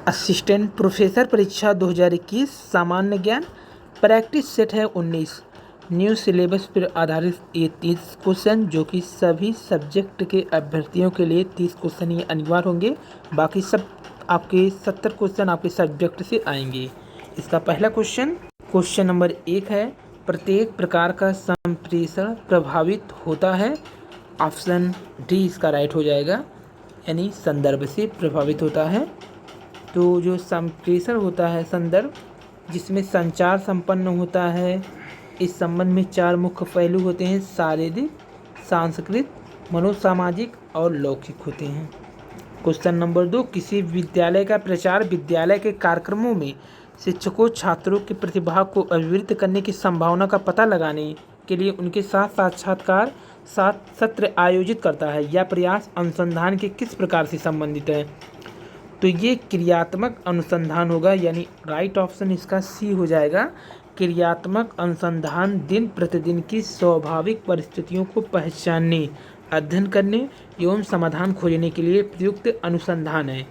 Assistant professor परीक्षा 2021 सामान्य ज्ञान प्रैक्टिस सेट है 19 न्यू सिलेबस पर आधारित ये 30 क्वेश्चन जो कि सभी सब्जेक्ट के अभ्यर्थियों के लिए 30 क्वेश्चन ये अनिवार्य होंगे। बाकी सब आपके 70 क्वेश्चन आपके सब्जेक्ट से आएंगे। इसका पहला क्वेश्चन नंबर 1 है, प्रत्येक प्रकार का संप्रेषण प्रभावित होता है। ऑप्शन डी इसका राइट हो जाएगा, यानी संदर्भ से प्रभावित होता है। तो जो संप्रेषण होता है संदर्भ, जिसमें संचार संपन्न होता है। इस संबंध में 4 मुख्य पहलू होते हैं, शारीरिक, सांस्कृतिक, मनोसामाजिक और लौकिक होते हैं। क्वेश्चन नंबर 2, किसी विद्यालय का प्रचार विद्यालय के कार्यक्रमों में शिक्षकों छात्रों की प्रतिभा को अभिवृद्ध करने की संभावना का पता लगाने के लिए उनके साथ साक्षात्कार सत्र आयोजित करता है। यह प्रयास अनुसंधान के किस प्रकार से संबंधित है? तो ये क्रियात्मक अनुसंधान होगा, यानी राइट ऑप्शन इसका सी हो जाएगा। क्रियात्मक अनुसंधान दिन प्रतिदिन की स्वाभाविक परिस्थितियों को पहचानने, अध्ययन करने एवं समाधान खोजने के लिए प्रयुक्त अनुसंधान है।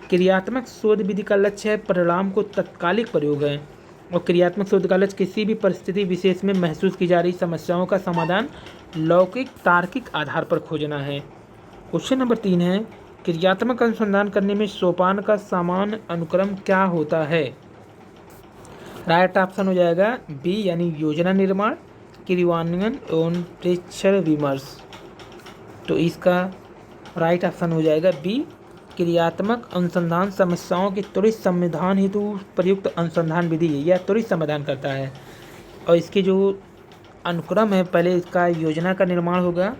क्रियात्मक शोध विधि का लक्ष्य है परिणाम को तत्कालिक प्रयोग है, और क्रियात्मक शोध का लक्ष्य किसी भी परिस्थिति विशेष में महसूस की जा रही समस्याओं का समाधान लौकिक तार्किक आधार पर खोजना है। क्वेश्चन नंबर 3 है, क्रियात्मक अनुसंधान करने में सोपान का समान अनुक्रम क्या होता है? राइट ऑप्शन हो जाएगा बी, यानी योजना निर्माण, क्रियान्वयन एवं प्रेक्षण विमर्श। तो इसका राइट ऑप्शन हो जाएगा बी, क्रियात्मक अनुसंधान समस्याओं के त्वरित समाधान हेतु प्रयुक्त अनुसंधान विधि है, यह त्वरित समाधान करता है। और इसके जो अनुक्रम है, पहले इसका योजना का निर्माण होगा,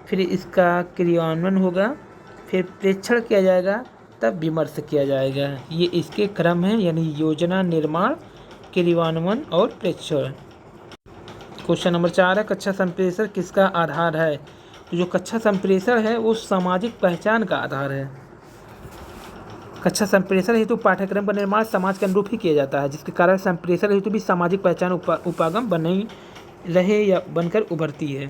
फिर इसका क्रियान्वयन होगा, फिर प्रेक्षण किया जाएगा, तब विमर्श किया जाएगा। ये इसके क्रम है, यानी योजना निर्माण, क्रियान्वयन और प्रेक्षण। क्वेश्चन नंबर 4 है, कक्षा संप्रेषण किसका आधार है? तो जो कक्षा संप्रेषण है वो सामाजिक पहचान का आधार है। कक्षा संप्रेषण हेतु पाठ्यक्रम का निर्माण समाज के अनुरूप ही किया जाता है, जिसके कारण संप्रेषण हेतु भी सामाजिक पहचान उपागम बनी रहे या बनकर उभरती है।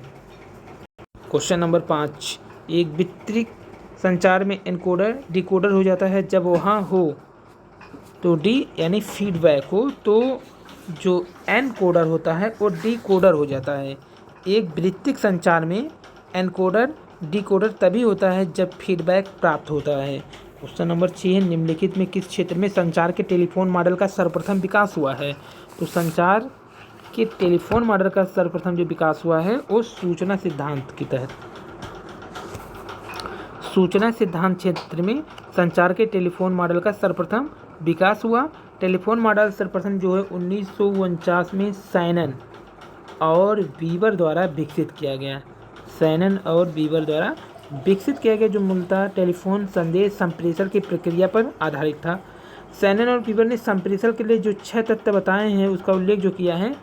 क्वेश्चन नंबर 5, एक वितरित संचार में एनकोडर डिकोडर हो जाता है जब वहाँ हो, तो डी यानी फीडबैक हो, तो जो एनकोडर होता है वो डिकोडर हो जाता है। एक वृत्तिक संचार में एनकोडर डिकोडर तभी होता है जब फीडबैक प्राप्त होता है। क्वेश्चन नंबर 6 है, निम्नलिखित में किस क्षेत्र में संचार के टेलीफोन मॉडल का सर्वप्रथम विकास हुआ है? तो संचार के टेलीफोन मॉडल का सर्वप्रथम जो विकास हुआ है वो सूचना सिद्धांत के तहत। सूचना सिद्धांत क्षेत्र में संचार के टेलीफोन मॉडल का सर्वप्रथम विकास हुआ। टेलीफोन मॉडल सर्वप्रथम जो है 1949 में सैनन और बीवर द्वारा विकसित किया गया। सैनन और बीवर द्वारा विकसित किया गया, जो मूलतः टेलीफोन संदेश संप्रेषण की प्रक्रिया पर आधारित था। सैनन और बीवर ने संप्रेषण के लिए जो 6 तत्व बताए हैं उसका उल्लेख जो किया है,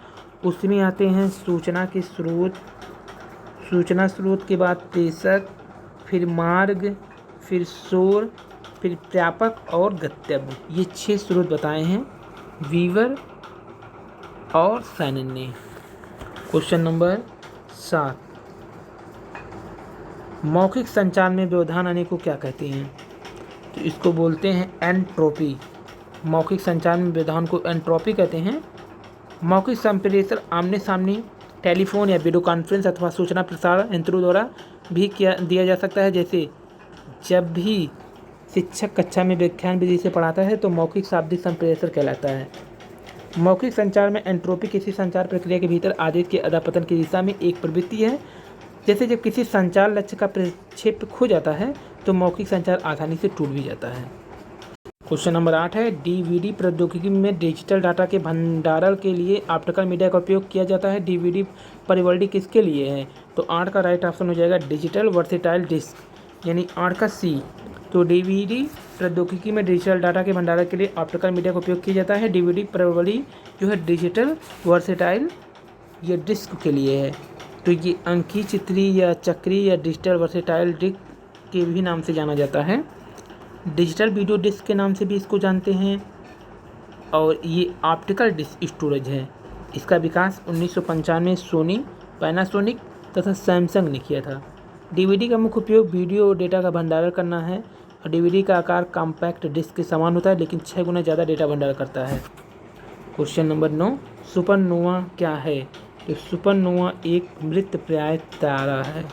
उसमें आते हैं सूचना के स्रोत, सूचना स्रोत के बाद प्रेषक, फिर मार्ग, फिर शोर, फिर प्रापक और गंतव्य। ये 6 स्रोत बताए हैं वीवर और सैनन ने। क्वेश्चन नंबर 7, मौखिक संचार में व्यवधान आने को क्या कहते हैं? तो इसको बोलते हैं एंट्रोपी। मौखिक संचार में व्यवधान को एंट्रोपी कहते हैं। मौखिक संप्रेषण आमने सामने, टेलीफोन या वीडियो कॉन्फ्रेंस अथवा सूचना प्रसारण यंत्रों द्वारा भी दिया जा सकता है। जैसे जब भी शिक्षक कक्षा में व्याख्यान विधि से पढ़ाता है तो मौखिक शाब्दिक संप्रेषण कहलाता है। मौखिक संचार में एंट्रोपी किसी संचार प्रक्रिया के भीतर आदेश के अधःपतन की दिशा में एक प्रवृत्ति है। जैसे जब किसी संचार लक्ष्य का प्रक्षेप खो जाता है तो मौखिक संचार आसानी से टूट भी जाता है। क्वेश्चन नंबर 8 है, डीवीडी प्रौद्योगिकी में डिजिटल डाटा के भंडारण के लिए ऑप्टिकल मीडिया का उपयोग किया जाता है। डीवीडी परिवर्ती किसके लिए है? तो 8 का राइट ऑप्शन हो जाएगा डिजिटल वर्सेटाइल डिस्क, यानी 8 का सी। तो डीवीडी प्रौद्योगिकी में डिजिटल डाटा के भंडारण के लिए ऑप्टिकल मीडिया का उपयोग किया जाता है। डीवीडी प्रणाली जो है डिजिटल वर्सेटाइल ये डिस्क के लिए है। तो ये अंकीय चित्री या चक्री या डिजिटल वर्सेटाइल डिस्क के भी नाम से जाना जाता है। डिजिटल वीडियो डिस्क के नाम से भी इसको जानते हैं, और ये ऑप्टिकल डिस्क स्टोरेज है। इसका विकास 1995 में सोनी, पैनासोनिक तथा सैमसंग ने किया था। डीवीडी का मुख्य उपयोग वीडियो और डेटा का भंडारण करना है। और डीवीडी का आकार कॉम्पैक्ट डिस्क के समान होता है लेकिन 6 गुना ज़्यादा डेटा भंडार करता है। क्वेश्चन नंबर 9, सुपरनोवा क्या है? तो सुपरनोवा एक मृतप्राय तारा है।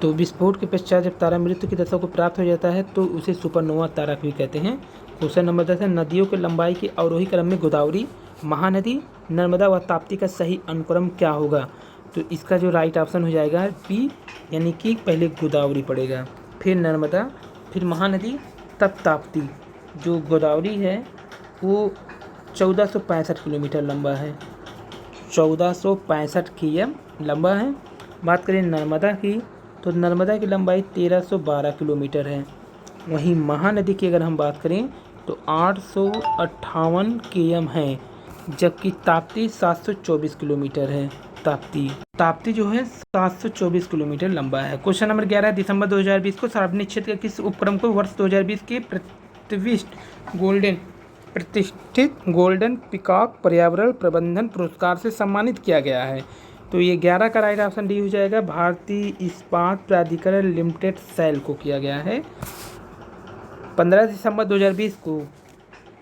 तो विस्फोट के पश्चात जब तारा मृत्यु की दशा को प्राप्त हो जाता है तो उसे सुपरनोवा तारा भी कहते हैं। क्वेश्चन नंबर 10 है, नदियों की लंबाई के अवरोही क्रम में गोदावरी, महानदी, नर्मदा व ताप्ती का सही अनुक्रम क्या होगा? तो इसका जो राइट ऑप्शन हो जाएगा बी, यानी कि पहले गोदावरी पड़ेगा, फिर नर्मदा, फिर महानदी, तब ताप्ती। जो गोदावरी है वो 1465 किलोमीटर लंबा है, 1465 km लंबा है। बात करें नर्मदा की तो नर्मदा की लंबाई 1312 किलोमीटर है। वहीं महानदी की अगर हम बात करें तो 858 km है, जबकि ताप्ती 724 किलोमीटर है। ताप्ती जो है 724 किलोमीटर लंबा है। क्वेश्चन नंबर 11, दिसंबर 2020 को सार्वजनिक क्षेत्र के किस उपक्रम को वर्ष 2020 के प्रतिष्ठित गोल्डन पिकॉक पर्यावरण प्रबंधन पुरस्कार से सम्मानित किया गया है? तो ये 11 का राइट ऑप्शन डी हो जाएगा, भारतीय इस्पात प्राधिकरण लिमिटेड सेल को किया गया है। 15 दिसंबर 2020 को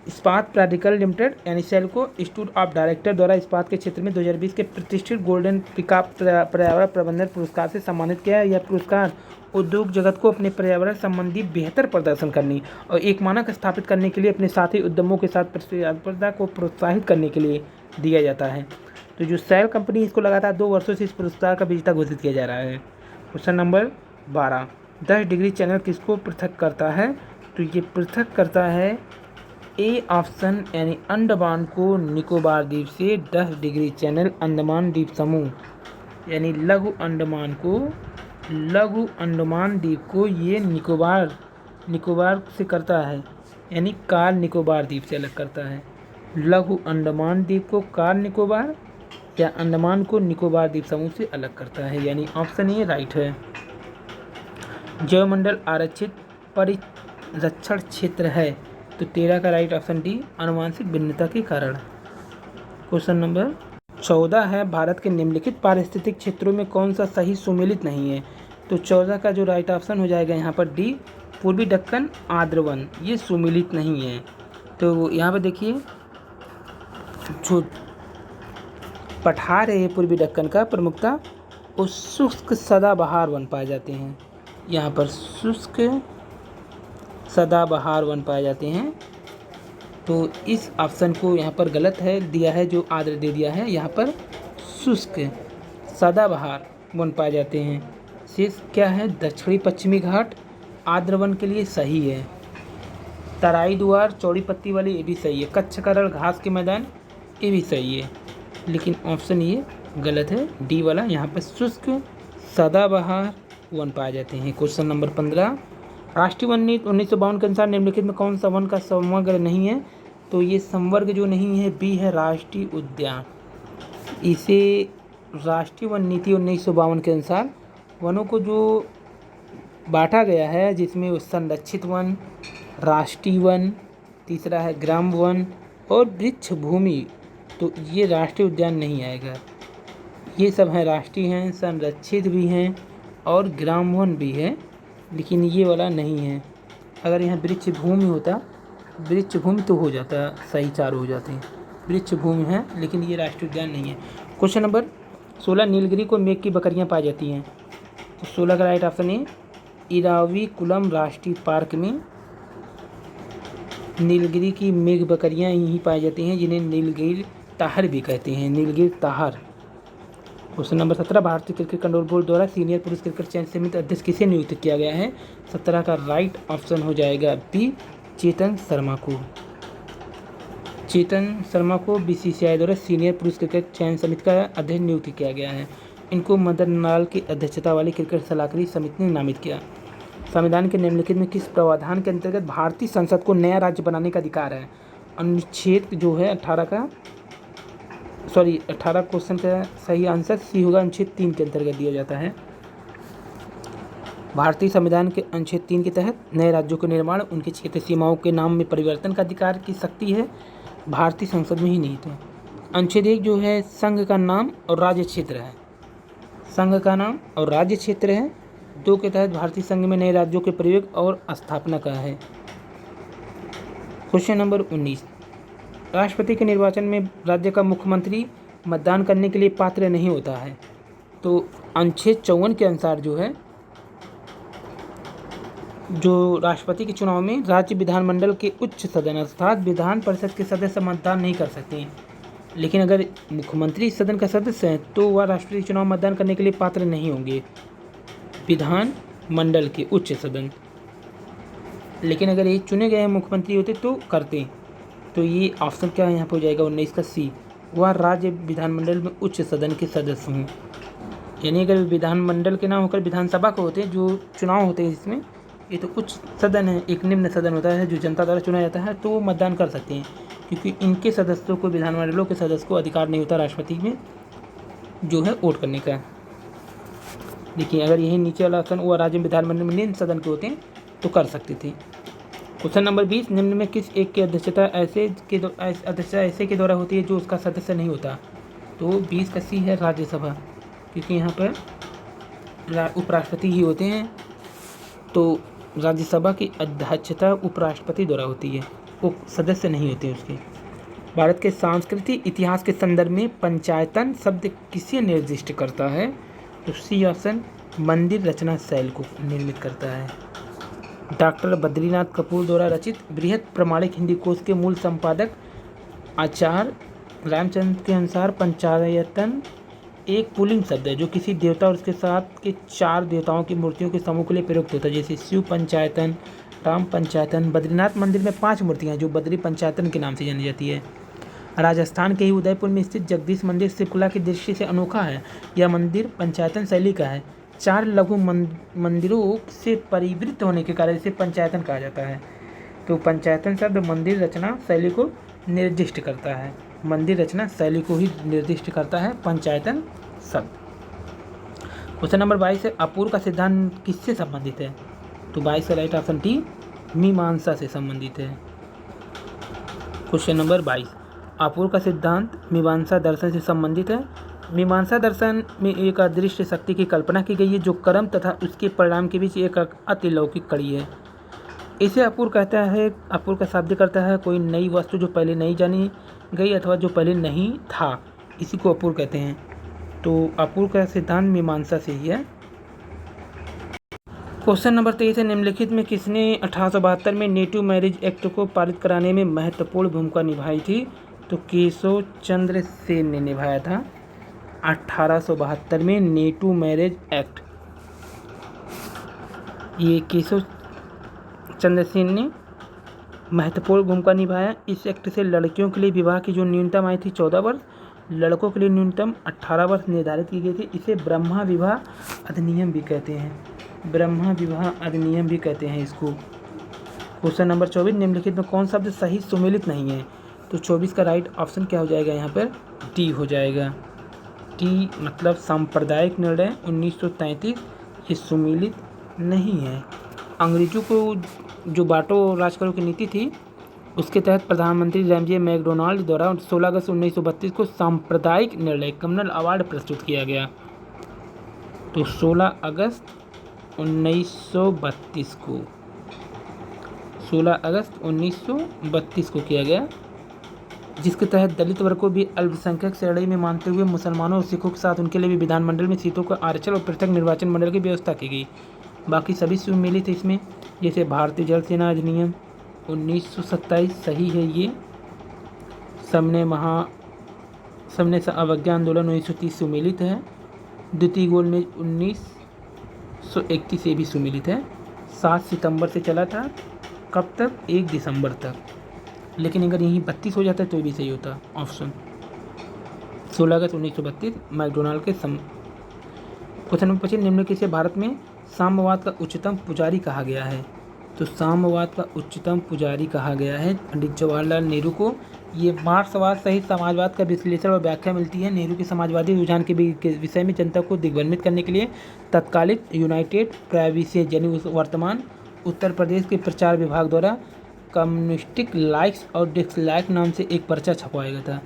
इस्पात प्राधिकरण लिमिटेड यानी सेल को इंस्टीट्यूट ऑफ डायरेक्टर द्वारा इस्पात के क्षेत्र में 2020 के प्रतिष्ठित गोल्डन पिकॉक पर्यावरण प्रबंधन पुरस्कार से सम्मानित किया है। यह पुरस्कार उद्योग जगत को अपने पर्यावरण संबंधी बेहतर प्रदर्शन करने और एक मानक स्थापित करने के लिए अपने साथी उद्यमों के साथ प्रतिस्पर्धा को प्रोत्साहित करने के लिए दिया जाता है। तो जो सेल कंपनी इसको लगातार 2 वर्षों से इस पुरस्कार का विजेता घोषित किया जा रहा है। क्वेश्चन नंबर 12, 10 डिग्री चैनल किसको पृथक करता है? तो ये पृथक करता है ए ऑप्शन यानी अंडमान को निकोबार द्वीप से। 10 डिग्री चैनल अंडमान द्वीप समूह यानी लघु अंडमान द्वीप को ये निकोबार से करता है, यानी कार निकोबार द्वीप से अलग करता है। लघु अंडमान द्वीप को कार निकोबार या अंडमान को निकोबार द्वीप समूह से अलग करता है, यानी ऑप्शन ए राइट है। जैवमंडल आरक्षित परिरक्षण क्षेत्र है, तो 13 का राइट ऑप्शन डी, आनुवंशिक भिन्नता के कारण। क्वेश्चन नंबर 14 है, भारत के निम्नलिखित पारिस्थितिक क्षेत्रों में कौन सा सही सुमेलित नहीं है? तो 14 का जो राइट ऑप्शन हो जाएगा यहाँ पर डी, पूर्वी दक्कन आर्द्र वन, ये सुमेलित नहीं है। तो यहाँ पर देखिए जो पठार है पूर्वी दक्कन का प्रमुखता उस शुष्क सदाबहार वन पाए जाते हैं। यहाँ पर शुष्क सदाबहार वन पाए जाते हैं, तो इस ऑप्शन को यहाँ पर गलत है दिया है, जो आर्द्र दे दिया है। यहाँ पर शुष्क सदाबहार वन पाए जाते हैं। शेष क्या है? दक्षिणी पश्चिमी घाट आर्द्र वन के लिए सही है। तराई द्वार चौड़ी पत्ती वाली ये भी सही है। कच्छ करड़ घास के मैदान ये भी सही है, लेकिन ऑप्शन ये गलत है, डी वाला। यहाँ पर शुष्क सदाबहार वन पाए जाते हैं। क्वेश्चन नंबर 15, राष्ट्रीय वन नीति 1952 के अनुसार निम्नलिखित में कौन सा वन का समग्र नहीं है? तो ये संवर्ग जो नहीं है बी है, राष्ट्रीय उद्यान। इसे राष्ट्रीय वन नीति 1952 के अनुसार वनों को जो बांटा गया है, जिसमें संरक्षित वन, राष्ट्रीय वन, तीसरा है ग्राम वन और वृक्ष भूमि, तो ये राष्ट्रीय उद्यान नहीं आएगा। ये सब हैं राष्ट्रीय हैं, संरक्षित भी हैं और ग्राम वन भी है, लेकिन ये वाला नहीं है। अगर यहाँ वृक्ष भूमि होता, वृक्ष भूमि तो हो जाता, सही चारों हो जाते हैं। वृक्ष भूमि है, लेकिन ये राष्ट्रीय उद्यान नहीं है। क्वेश्चन नंबर 16, नीलगिरी को मेघ की बकरियाँ पाई जाती हैं, तो 16 का राइट ऑप्शन है, इराविकुलम राष्ट्रीय पार्क में नीलगिरी की मेघ बकरियाँ यहीं पाई जाती हैं, जिन्हें नीलगिरी ताहर भी कहते हैं, नीलगिरी ताहर। क्वेश्चन नंबर 17, भारतीय क्रिकेट कंट्रोल बोर्ड द्वारा सीनियर पुरुष क्रिकेट चयन समिति अध्यक्ष किसे नियुक्त किया गया है? 17 का राइट ऑप्शन हो जाएगा बी, चेतन शर्मा को। चेतन शर्मा को बीसीसीआई द्वारा सीनियर पुरुष क्रिकेट चयन समिति का अध्यक्ष नियुक्त किया गया है। इनको मदन लाल की अध्यक्षता वाली क्रिकेट सलाहकारी समिति ने नामित किया। संविधान के निम्नलिखित में किस प्रावधान के अंतर्गत भारतीय संसद को नया राज्य बनाने का अधिकार है? अनुच्छेद जो है 18 क्वेश्चन का सही आंसर सी होगा, अनुच्छेद 3 के अंतर्गत दिया जाता है। भारतीय संविधान के अनुच्छेद 3 के तहत नए राज्यों के निर्माण, उनके क्षेत्र सीमाओं के नाम में परिवर्तन का अधिकार की शक्ति है भारतीय संसद में ही नहीं तो। अनुच्छेद 1 जो है संघ का नाम और राज्य क्षेत्र है, संघ का नाम और राज्य क्षेत्र है। 2 के तहत भारतीय संघ में नए राज्यों के प्रयोग और स्थापना का है। क्वेश्चन नंबर 19, राष्ट्रपति के निर्वाचन में राज्य का मुख्यमंत्री मतदान करने के लिए पात्र नहीं होता है। तो अनुच्छेद 54 के अनुसार जो राष्ट्रपति के चुनाव में राज्य विधानमंडल के उच्च सदन अर्थात विधान परिषद के सदस्य मतदान नहीं कर सकते, लेकिन अगर मुख्यमंत्री सदन का सदस्य हैं तो वह राष्ट्रपति चुनाव मतदान करने के लिए पात्र नहीं होंगे, विधान मंडल के उच्च सदन। लेकिन अगर ये चुने गए मुख्यमंत्री होते तो करते। तो ये ऑप्शन क्या है यहाँ पर हो जाएगा 19 का सी, वह राज्य विधानमंडल में उच्च सदन के सदस्य हों। यानी अगर विधानमंडल के ना होकर विधानसभा को होते जो चुनाव होते हैं, इसमें ये तो उच्च सदन है, एक निम्न सदन होता है जो जनता द्वारा चुना जाता है, तो वो मतदान कर सकते हैं, क्योंकि इनके सदस्यों को विधानमंडलों के सदस्य को अधिकार नहीं होता राष्ट्रपति में जो है वोट करने का। देखिए अगर यही नीचे वाला ऑप्शन वो राज्य विधानमंडल में निम्न सदन के होते हैं तो कर सकते थे। क्वेश्चन नंबर 20, निम्न में किस एक की अध्यक्षता ऐसे के द्वारा होती है जो उसका सदस्य नहीं होता। तो 20 का सी है राज्यसभा, क्योंकि यहाँ पर उपराष्ट्रपति ही होते हैं, तो राज्यसभा की अध्यक्षता उपराष्ट्रपति द्वारा होती है, वो सदस्य नहीं होते उसके। भारत के सांस्कृतिक इतिहास के संदर्भ में पंचायतन शब्द किसे निर्दिष्ट करता है। तो सी ऑप्शन मंदिर रचना शैली को निर्मित करता है। डॉक्टर बद्रीनाथ कपूर द्वारा रचित बृहत प्रमाणिक हिंदी कोश के मूल संपादक आचार्य रामचंद्र के अनुसार पंचायतन एक पुल्लिंग शब्द है जो किसी देवता और उसके साथ के 4 देवताओं की मूर्तियों के समूह के लिए प्रयुक्त होता है, जैसे शिव पंचायतन, राम पंचायतन। बद्रीनाथ मंदिर में 5 मूर्तियां हैं जो बद्री पंचायतन के नाम से जानी जाती है। राजस्थान के ही उदयपुर में स्थित जगदीश मंदिर शिल्पकला की दृष्टि से अनोखा है। यह मंदिर पंचायतन शैली का है। 4 लघु मंदिरों से परिवृत होने के कारण इसे पंचायतन कहा जाता है। तो पंचायतन शब्द मंदिर रचना शैली को निर्दिष्ट करता है, मंदिर रचना शैली को ही निर्दिष्ट करता है पंचायतन शब्द। क्वेश्चन नंबर 22 है, अपूर्व का सिद्धांत किससे संबंधित है। तो 22 का राइट ऑप्शन डी मीमांसा से संबंधित है। क्वेश्चन नंबर 22, अपूर्व का सिद्धांत मीमांसा दर्शन से संबंधित है। मीमांसा दर्शन में एक अदृश्य शक्ति की कल्पना की गई है जो कर्म तथा उसके परिणाम के बीच एक अतिलौकिक कड़ी है। इसे अपूर्व कहता है। अपूर्व का शाब्दिक करता है कोई नई वस्तु जो पहले नहीं जानी गई अथवा जो पहले नहीं था, इसी को अपूर्व कहते हैं। तो अपूर्व का सिद्धांत मीमांसा से ही है। क्वेश्चन नंबर 23 है, निम्नलिखित में किसने 1872 में नेटिव मैरिज एक्ट को पारित कराने में महत्वपूर्ण भूमिका निभाई थी। तो केशव चंद्र सेन ने निभाया था 1872 में नेटिव मैरिज एक्ट। ये केशव चंद्र सेन ने महत्वपूर्ण भूमिका निभाया। इस एक्ट से लड़कियों के लिए विवाह की जो न्यूनतम आयु थी 14 वर्ष, लड़कों के लिए न्यूनतम 18 वर्ष निर्धारित की गई थी। इसे ब्रह्मा विवाह अधिनियम भी कहते हैं, ब्रह्मा विवाह अधिनियम भी कहते हैं इसको। क्वेश्चन नंबर 24, निम्नलिखित में कौन सब्द सही सुमेलित नहीं है। तो 24 का राइट ऑप्शन क्या हो जाएगा यहाँ पर, टी हो जाएगा। टी मतलब सांप्रदायिक निर्णय 1933 ये सुमेलित नहीं है। अंग्रेजों को जो बाटो राज करो की नीति थी उसके तहत प्रधानमंत्री रैमजे मैकडोनाल्ड द्वारा 16 अगस्त 1932 को सांप्रदायिक निर्णय कम्युनल अवार्ड प्रस्तुत किया गया। तो 16 अगस्त 1932 को 16 अगस्त 1932 को किया गया, जिसके तहत दलित वर्ग को भी अल्पसंख्यक श्रेणी में मानते हुए मुसलमानों और सिखों के साथ उनके लिए भी विधानमंडल में सीटों का आरक्षण और पृथक निर्वाचन मंडल की व्यवस्था की गई। बाकी सभी सुमेलित इसमें, जैसे भारतीय जल सेना अधिनियम 1927 सही है ये। सबने अवज्ञा आंदोलन 1930 सुमेलित है। द्वितीय गोल में 1931 से भी सुमेलित है। 7 सितंबर से चला था, कब तक, 1 दिसंबर तक। लेकिन अगर यहीं 32 हो जाता है तो भी सही होता ऑप्शन 16 अगस्त 1932 मैकडोनाल्ड के क्वेश्चन नंबर 25, निम्नलिखित से भारत में साम्यवाद का उच्चतम पुजारी कहा गया है। तो साम्यवाद का उच्चतम पुजारी कहा गया है पंडित जवाहरलाल नेहरू को। ये मार्क्सवाद सहित समाजवाद का विश्लेषण और व्याख्या मिलती है। नेहरू के समाजवादी रुझान के विषय में जनता को दिग्भ्रमित करने के लिए तत्कालिक यूनाइटेड प्रोविंसेस यानी वर्तमान उत्तर प्रदेश के प्रचार विभाग द्वारा कम्युनिस्टिक लाइक्स और डिसलाइक नाम से एक पर्चा छपवाया गया था,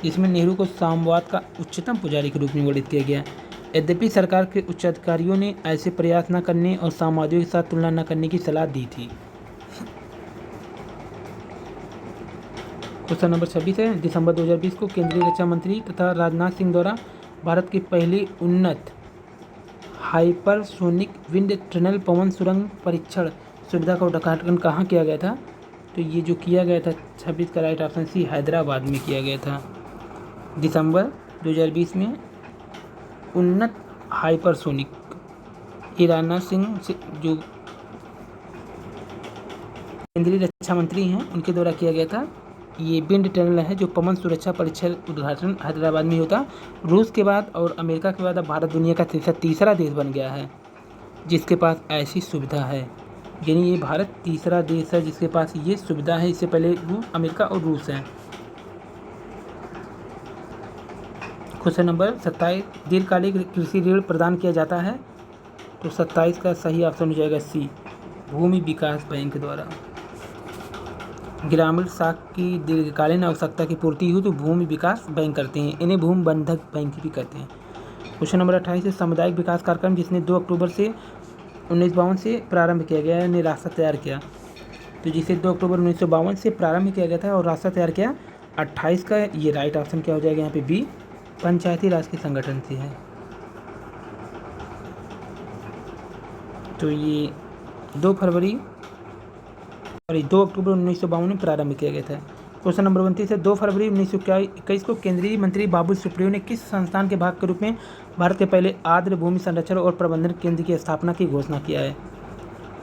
जिसमें नेहरू को साम्यवाद का उच्चतम पुजारी के रूप में वर्णित किया गया। यद्यपि सरकार के उच्च अधिकारियों ने ऐसे प्रयास न करने और सामाजिक के साथ तुलना न करने की सलाह दी थी। क्वेश्चन नंबर 26 है, दिसंबर 2020 को केंद्रीय रक्षा मंत्री तथा राजनाथ सिंह द्वारा भारत की पहली उन्नत हाइपरसोनिक विंड टनल पवन सुरंग परीक्षण सुविधा का उद्घाटन कहाँ किया गया था? तो ये जो किया गया था 26 का राइट ऑप्शन सी हैदराबाद में किया गया था दिसंबर 2020 में। उन्नत हाइपरसोनिक, ये राजनाथ सिंह जो केंद्रीय रक्षा मंत्री हैं उनके द्वारा किया गया था। ये विंड टनल है जो पवन सुरक्षा परीक्षण उद्घाटन हैदराबाद में होता। रूस के बाद और अमेरिका के बाद अब भारत दुनिया का तीसरा देश बन गया है जिसके पास ऐसी सुविधा है, यानी ये भारत तीसरा देश है जिसके पास ये सुविधा है। इससे पहले अमेरिका और रूस हैं। क्वेश्चन नंबर 27, दीर्घकालिक कृषि ऋण प्रदान किया जाता है? तो 27 का सही ऑप्शन हो जाएगा सी, भूमि विकास बैंक द्वारा। ग्रामीण साख की दीर्घकालीन आवश्यकता की पूर्ति हो तो भूमि विकास बैंक करते हैं, इन्हें भूमि बंधक बैंक भी करते हैं। क्वेश्चन नंबर 28 है, सामुदायिक विकास कार्यक्रम जिसने 2 अक्टूबर से 1952 से प्रारंभ किया गया ने रास्ता तैयार किया। तो जिसे 2 अक्टूबर 1952 से प्रारंभ किया गया था और रास्ता तैयार किया 28 का ये राइट ऑप्शन क्या हो जाएगा यहाँ पे बी, पंचायती राज के संगठन से है। तो ये 2 अक्टूबर 1952 में प्रारंभ किया गया था। क्वेश्चन नंबर 29 है, 2 फरवरी 1921 को केंद्रीय मंत्री बाबुल सुप्रियो ने किस संस्थान के भाग के रूप में भारत के पहले आर्द्र भूमि संरक्षण और प्रबंधन केंद्र की स्थापना की घोषणा किया है?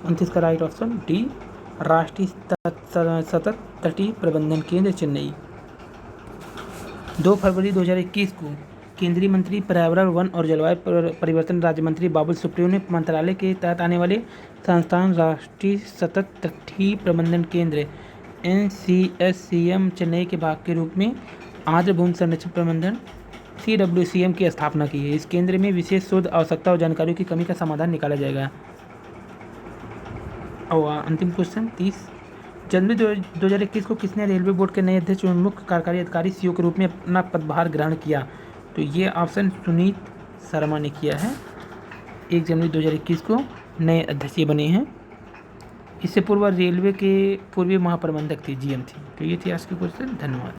29 का राइट ऑप्शन डी, राष्ट्रीय सतत तटीय प्रबंधन केंद्र चेन्नई। 2 फरवरी 2021 को केंद्रीय मंत्री पर्यावरण, वन और जलवायु परिवर्तन राज्य मंत्री बाबुल सुप्रियो ने मंत्रालय के तहत आने वाले संस्थान राष्ट्रीय सतत तटीय प्रबंधन केंद्र NCSCM चेन्नई के भाग के रूप में आर्द्र भूमि संरक्षण प्रबंधन CWCM की स्थापना की है। इस केंद्र में विशेष शोध, आवश्यकता और जानकारियों की कमी का समाधान निकाला जाएगा। और अंतिम क्वेश्चन 30, जनवरी 2021 को किसने रेलवे बोर्ड के नए अध्यक्ष एवं मुख्य कार्यकारी अधिकारी CEO के रूप में अपना पदभार ग्रहण किया? तो ये ऑप्शन सुनीत शर्मा ने किया है। 1 जनवरी 2021 को नए अध्यक्ष ये बने हैं। इससे पूर्व रेलवे के पूर्वी महाप्रबंधक थे, GM थे। तो ये थी आज की क्वेश्चन। धन्यवाद।